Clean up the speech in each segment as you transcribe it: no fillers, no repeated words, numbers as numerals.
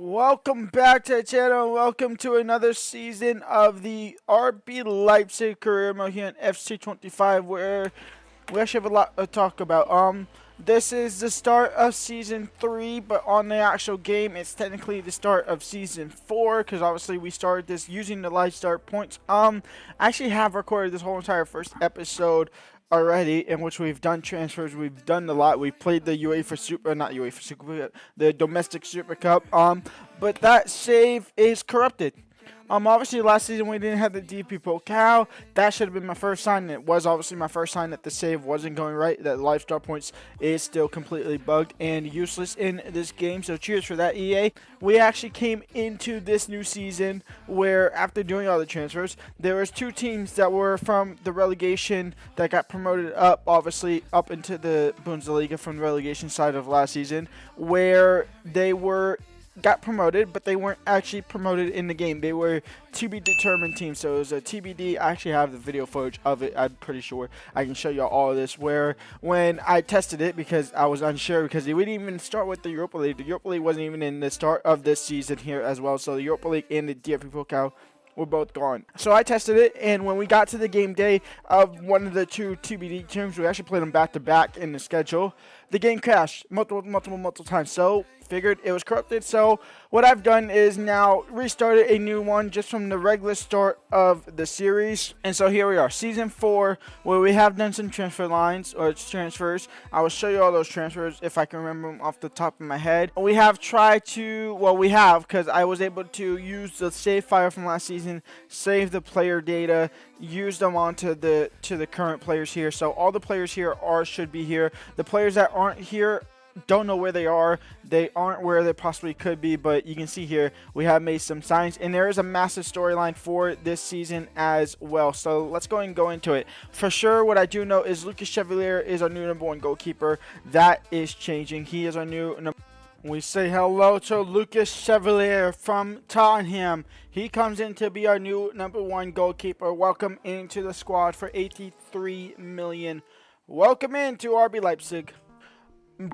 Welcome back to the channel. Welcome to another season of the RB Leipzig Career Mode here in FC25, where we actually have a lot to talk about. This is the start of season 3, but on the actual game, it's technically the start of season 4, because obviously we started this using the live start points. I actually have recorded this whole entire first episode already, in which we've done transfers. We've done a lot. We've played the not UEFA Super, the domestic Super Cup. But that save is corrupted. Obviously last season we didn't have the DP Pokal. That should have been my first sign, and it was obviously my first sign that the save wasn't going right, that live star points is still completely bugged and useless in this game. So cheers for that, EA. We actually came into this new season where, after doing all the transfers, there was 2 teams that were from the relegation that got promoted up, obviously up into the Bundesliga from the relegation side of last season, where they got promoted, but they weren't actually promoted in the game. They were to be determined teams. So it was a TBD. I actually have the video footage of it. I'm pretty sure I can show you all of this, where when I tested it, because I was unsure, because they wouldn't even start with the Europa League. The Europa League wasn't even in the start of this season here as well. So the Europa League and the DFB Pokal were both gone. So I tested it, and when we got to the game day of one of the 2 TBD teams, we actually played them back to back in the schedule. The game crashed multiple times. So figured it was corrupted. So what I've done is now restarted a new one just from the regular start of the series. And so here we are, season 4, where we have done some transfers. I will show you all those transfers if I can remember them off the top of my head. We have tried to, because I was able to use the save file from last season, save the player data, use them onto the current players here. So all the players here should be here. The players that aren't here, don't know where they are. They aren't where they possibly could be, but you can see here we have made some signs, and there is a massive storyline for this season as well. So let's go and go into it. For sure, what I do know is Lucas Chevalier is our new #1 goalkeeper. That is changing. He is our new number. We say hello to Lucas Chevalier from Tottenham. He comes in to be our new #1 goalkeeper. Welcome into the squad for 83 million. Welcome into RB Leipzig.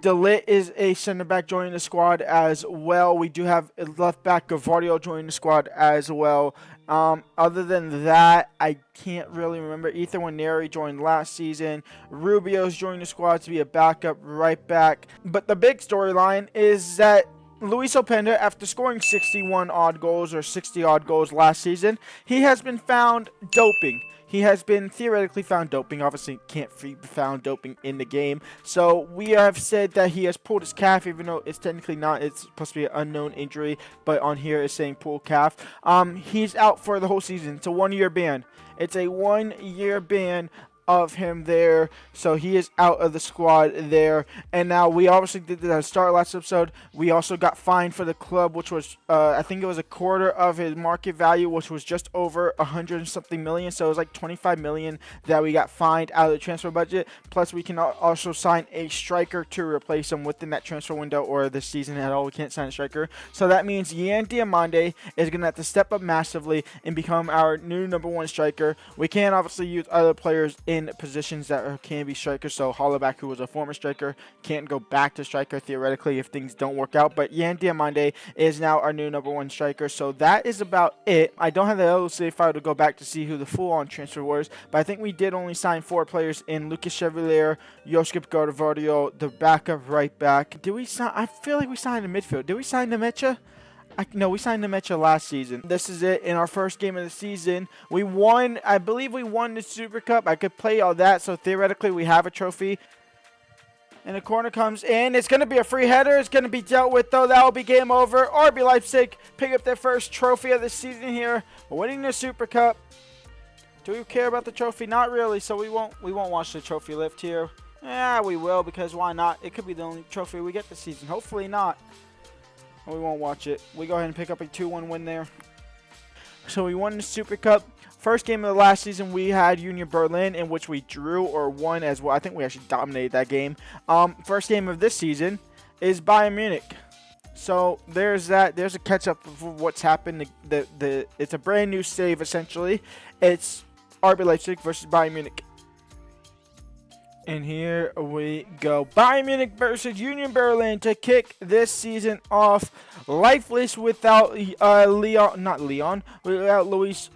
De Ligt is a center back joining the squad as well. We do have a left back Gavardio joining the squad as well. Other than that, I can't really remember. Ethan Waneri joined last season. Rubio's joined the squad to be a backup right back. But the big storyline is that Luis Openda, after scoring 61 odd goals or 60 odd goals last season, he has been found doping. He has been theoretically found doping. Obviously, can't be found doping in the game. So we have said that he has pulled his calf, even though it's technically not. It's supposed to be an unknown injury, but on here it's saying pulled calf. He's out for the whole season. It's a 1-year ban. It's a 1-year ban of him there, so he is out of the squad there. And now we obviously did the start last episode. We also got fined for the club, which was I think it was a quarter of his market value, which was just over 100 and something million. So it was like 25 million that we got fined out of the transfer budget. Plus we can also sign a striker to replace him within that transfer window or this season at all. We can't sign a striker, so that means Yan Diomande is gonna have to step up massively and become our new #1 striker. We can obviously use other players in positions that can be strikers. So Hollaback, who was a former striker, can't go back to striker theoretically if things don't work out. But Yan Diomande is now our new #1 striker. So that is about it. I don't have the LOC file to go back to see who the full-on transfer was, but I think we did only sign 4 players in Lucas Chevalier, Josip Gavardio, the backup right back. Did we sign? I feel like we signed a midfield. Did we sign the Mecha? No, we signed the Mecha last season. This is it in our first game of the season. We won, I believe we won the Super Cup. I could play all that, so theoretically we have a trophy. And the corner comes in. It's going to be a free header. It's going to be dealt with, though. That will be game over. RB Leipzig pick up their first trophy of the season here, winning the Super Cup. Do we care about the trophy? Not really, so we won't watch the trophy lift here. Yeah, we will, because why not? It could be the only trophy we get this season. Hopefully not. We won't watch it. We go ahead and pick up a 2-1 win there. So we won the Super Cup. First game of the last season, we had Union Berlin, in which we drew or won as well. I think we actually dominated that game. First game of this season is Bayern Munich. So there's that. There's a catch-up of what's happened. It's a brand new save, essentially. It's RB Leipzig versus Bayern Munich. And here we go. Bayern Munich versus Union Berlin to kick this season off. Lifeless without without Luis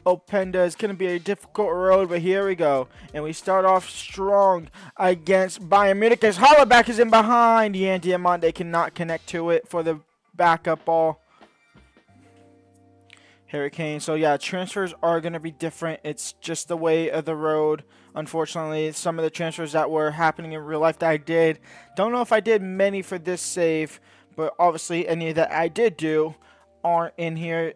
Openda. It's going to be a difficult road, but here we go. And we start off strong against Bayern Munich as Holleback is in behind. Yan Diamande cannot connect to it for the backup ball. Hurricane. So yeah, transfers are going to be different. It's just the way of the road. Unfortunately, some of the transfers that were happening in real life that I did, don't know if I did many for this save, but obviously any that I did do aren't in here.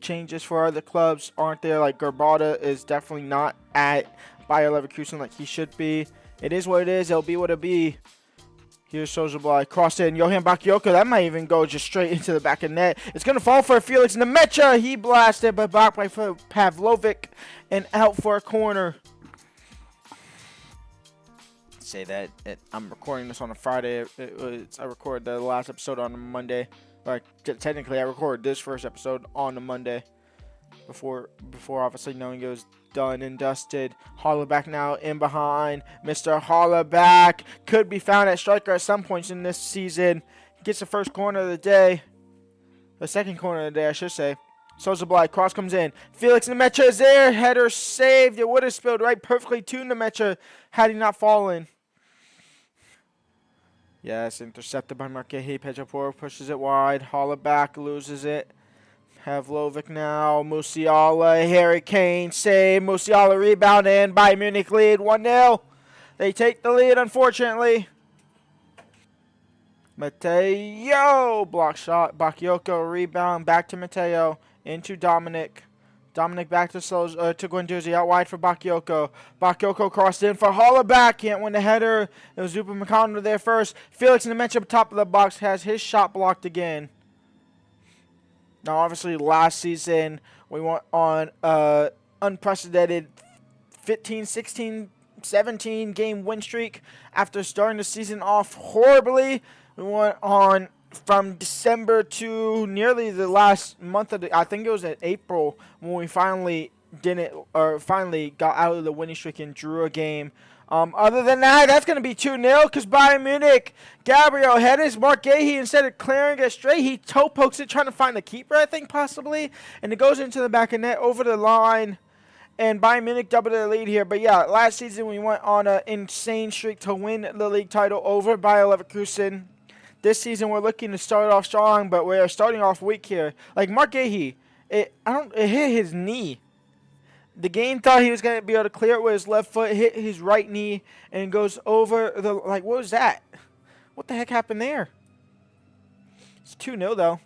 Changes for other clubs aren't there. Like Gerbada is definitely not at Bayer Leverkusen like he should be. It is what it is. It'll be what it'll be. Here's Sozably, crossed in, Johan Bakayoko, that might even go just straight into the back of net. It's going to fall for Felix Nemecha, he blasted, but back by Pavlovic, and out for a corner. Say that, I'm recording this on a Friday, I recorded the last episode on a Monday, or technically I recorded this first episode on a Monday, before obviously knowing it was done and dusted. Holleback now in behind. Mr. Holleback could be found at striker at some points in this season. He gets the first corner of the day. The second corner of the day, I should say. Sozably, cross comes in. Felix Nemecha is there. Header saved. It would have spilled right perfectly to Nemecha had he not fallen. Yes, intercepted by Marquehi. Pejapor pushes it wide. Holleback loses it. Pavlovic now, Musiala, Harry Kane, save, Musiala rebound, and Bayern Munich lead 1-0. They take the lead, unfortunately. Mateo, block shot, Bakayoko, rebound, back to Mateo, into Dominic. Dominic back to Guendouzi, out wide for Bakayoko. Bakayoko crossed in for Holleback, can't win the header. It was Zupa McConnell there first. Felix Nemecha, top of the box, has his shot blocked again. Now, obviously, last season, we went on unprecedented 15, 16, 17 game win streak. After starting the season off horribly, we went on from December to nearly the last month of I think it was in April when we finally got out of the winning streak and drew a game. Other than that, that's going to be 2-0 because Bayern Munich, Gabriel headers, Mark Gahey, instead of clearing it straight, he toe pokes it trying to find the keeper, I think, possibly. And it goes into the back of net, over the line. And Bayern Munich doubled their lead here. But yeah, last season we went on an insane streak to win the league title over Bayer Leverkusen. This season we're looking to start off strong, but we're starting off weak here. Like Mark Gahey, it hit his knee. The game thought he was going to be able to clear it with his left foot, hit his right knee, and goes over the, like, what was that? What the heck happened there? It's 2-0, though.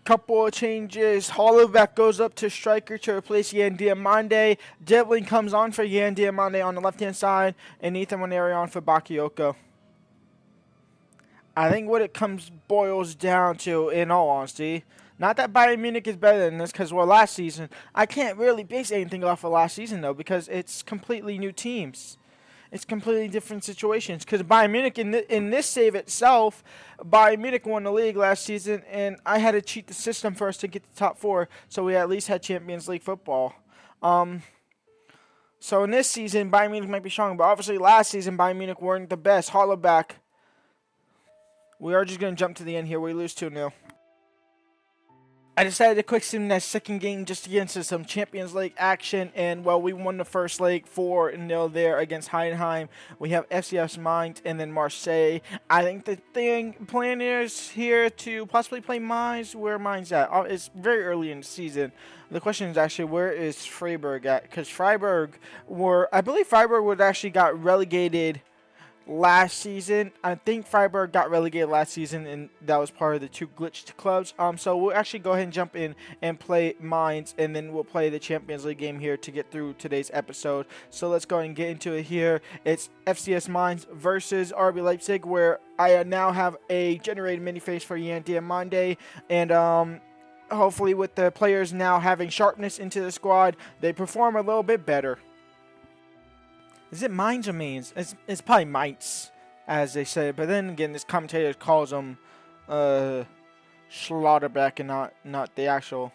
Couple of changes. Holleback goes up to striker to replace Yan Diamande. Devlin comes on for Yan Diamande on the left-hand side, and Ethan Waneri on for Bakayoko. I think what it boils down to, in all honesty, not that Bayern Munich is better than this, because, well, last season, I can't really base anything off of last season, though, because it's completely new teams. It's completely different situations, because Bayern Munich, in this save itself, Bayern Munich won the league last season, and I had to cheat the system for us to get the top 4, so we at least had Champions League football. So in this season, Bayern Munich might be strong, but obviously last season, Bayern Munich weren't the best. Holleback. We are just going to jump to the end here. We lose 2-0. I decided to quick sim that second game just to get into some Champions League action, and, well, we won the first leg 4-0 there against Heidenheim. We have FCS Mainz and then Marseille. I think the plan is here to possibly play Mainz. Where Mainz at? It's very early in the season. The question is actually, where is Freiburg at? Because I believe Freiburg would actually got relegated last season. I think Freiburg got relegated last season, and that was part of the two glitched clubs. So we'll actually go ahead and jump in and play Mainz, and then we'll play the Champions League game here to get through today's episode. So let's go ahead and get into it here. It's FCS Mainz versus RB Leipzig, where I now have a generated mini face for Yan Diamande, and hopefully with the players now having sharpness into the squad, they perform a little bit better. Is it Mainz or Mainz? It's probably Mainz, as they say. But then again, this commentator calls them Schlotterbeck and not the actual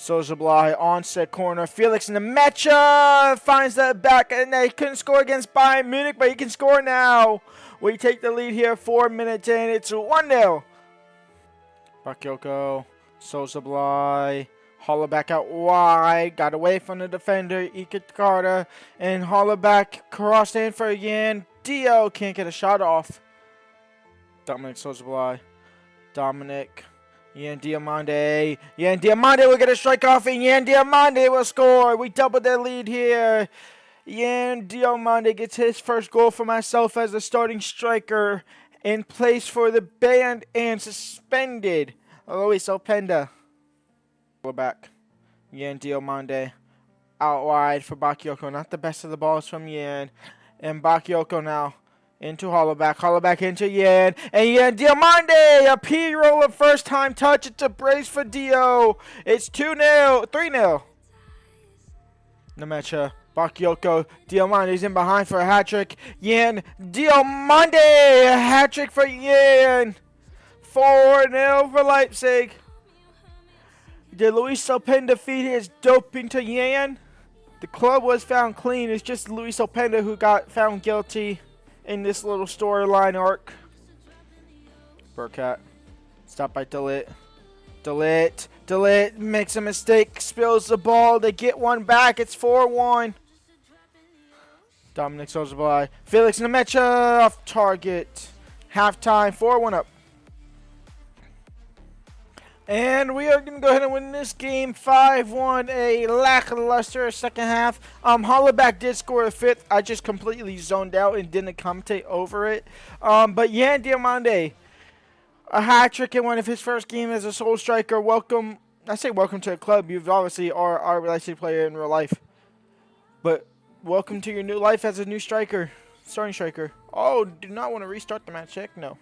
Sozablai on set corner. Felix Nemecha finds that back, and they couldn't score against Bayern Munich, but he can score now. We take the lead here, 4 minutes in. It's 1-0. Bakayoko, Sozablai, Hollaback out wide, got away from the defender, Ikatakata, and Hollaback crossed in for Yan. Dio can't get a shot off. Dominic Sozablai, Dominic, Yan Diamande. Yan Diamande will get a strike off, and Yan Diamande will score. We doubled their lead here. Yan Diamande gets his first goal for myself as the starting striker in place for the banned and suspended Luis OPENDA. Back. Yan Diamande out wide for Bakayoko. Not the best of the balls from Yan. And Bakayoko now into Hollaback. Hollaback into Yan. And Yan Diamande, a P-roll of first time touch. It's a brace for Dio. It's 2-0, 3-0. Nemecha, Bakayoko, Diamande's in behind for a hat-trick. Yan Diamande, a hat-trick for Yan. 4-0 for Leipzig. Did Luis Openda feed his doping to Yan? The club was found clean. It's just Luis Openda who got found guilty in this little storyline arc. Burkett. Stopped by Delit. Delit makes a mistake. Spills the ball. They get one back. It's 4-1. Dominic Sozablai. Felix Nemecha off target. Halftime. 4-1 up. And we are going to go ahead and win this game 5-1, a lackluster second half. Hollaback did score a fifth. I just completely zoned out and didn't commentate over it. But Yan Diamande, a hat trick in one of his first games as a sole striker. Welcome. I say welcome to the club. You've obviously are RB Leipzig player in real life. But welcome to your new life as a new striker, starting striker. Oh, do not want to restart the match check? No.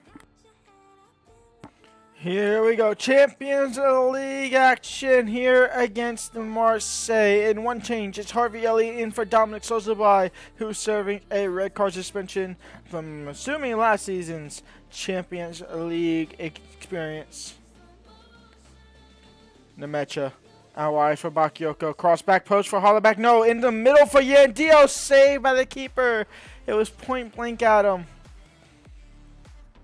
Here we go. Champions League action here against Marseille. And one change. It's Harvey Elliott in for Dominic Sozablai, who's serving a red card suspension from, assuming, last season's Champions League experience. Nemecha. Out wide for Bakayoko. Cross back post for Hollaback. No, in the middle for Yandio. Saved by the keeper. It was point blank at him.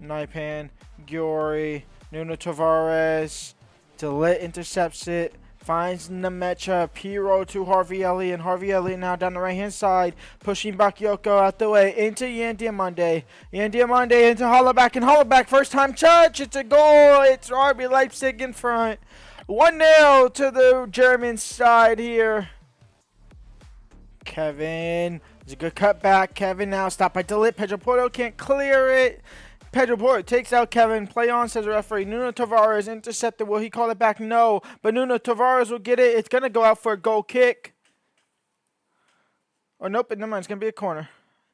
Naipan. Giori. Nuno Tavares, Delit intercepts it, finds Nemecha, Piro to Harvey Elliott, and Harvey Elliott now down the right-hand side, pushing Bakayoko out the way, into Yan Diamande. Yan Diamande into Hollaback, and Hollaback, first-time touch, it's a goal, it's RB Leipzig in front. 1-0 to the German side here. Kevin, it's a good cutback, Kevin now stopped by Delit, Pedro Porto can't clear it. Pedro Porto takes out Kevin. Play on, says the referee. Nuno Tavares intercepted. Will he call it back? No. But Nuno Tavares will get it. It's going to go out for a goal kick. Oh, nope. Never mind. It's going to be a corner.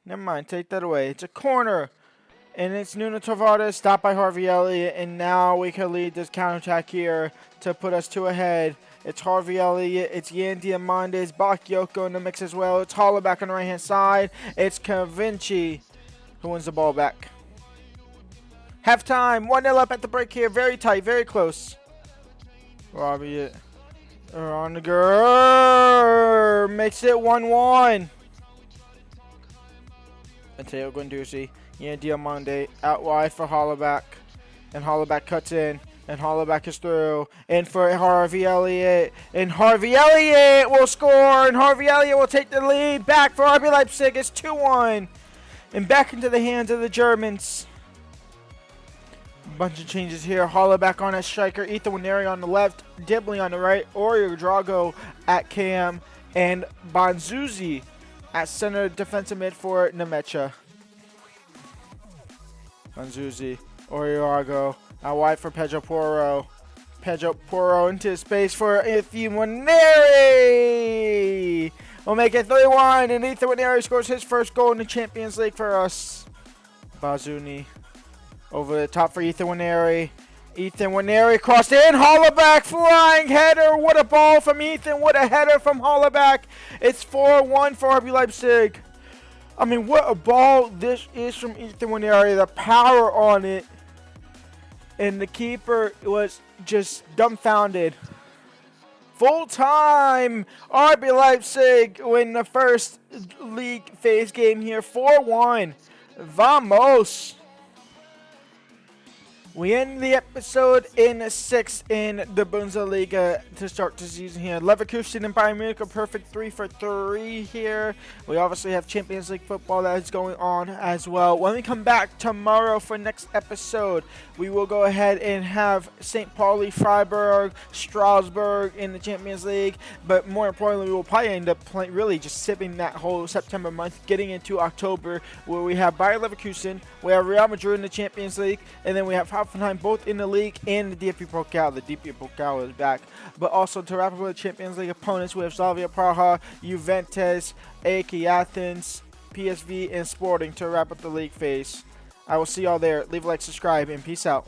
Never mind. Take that away. It's a corner. And it's Nuno Tavares stopped by Harvey Elliott. And now we can lead this counterattack here to put us two ahead. It's Harvey Elliott. It's Yan Diamande. It's Bakayoko in the mix as well. It's Hollaback on the right-hand side. It's Cavinci who wins the ball back. Halftime, 1-0 up at the break here. Very tight, very close. Robbie on the girl. Makes it 1-1. Mateo Guendouzi. Yan Diamande out wide for Hollaback. And Hollaback cuts in. And Hollaback is through. In for Harvey Elliott. And Harvey Elliott will score. And Harvey Elliott will take the lead back for RB Leipzig. It's 2-1. And back into the hands of the Germans. Bunch of changes here. Hollaback on as striker, Ethan Winery on the left, Dibley on the right, Oriol Drago at cam, and Bonzuzi at center defensive mid for Nemecha. Bonzuzi, Oriol Drago out wide for Pedro Porro. Pedro Porro into space for Ethan Winery. We'll make it 3-1, and Ethan Winery scores his first goal in the Champions League for us. Bazuni. Over the top for Ethan Winery. Ethan Winery crossed in. Hollaback flying header. What a ball from Ethan. What a header from Hollaback. It's 4-1 for RB Leipzig. I mean, what a ball this is from Ethan Winery. The power on it. And the keeper was just dumbfounded. full time. RB Leipzig win the first league phase game here, 4-1. Vamos. We end the episode in 6th in the Bundesliga to start the season here. Leverkusen and Bayern Munich are perfect 3 for 3 here. We obviously have Champions League football that is going on as well. When we come back tomorrow for next episode, we will go ahead and have St. Pauli, Freiburg, Strasbourg in the Champions League. But more importantly, we will probably end up really just sipping that whole September month, getting into October, where we have Bayer Leverkusen, we have Real Madrid in the Champions League, and then we have Hoffenheim both in the league and the DFB Pokal. The DFB Pokal is back. But also to wrap up with the Champions League opponents, we have Slavia Praha, Juventus, AEK Athens, PSV, and Sporting to wrap up the league phase. I will see y'all there. Leave a like, subscribe, and peace out.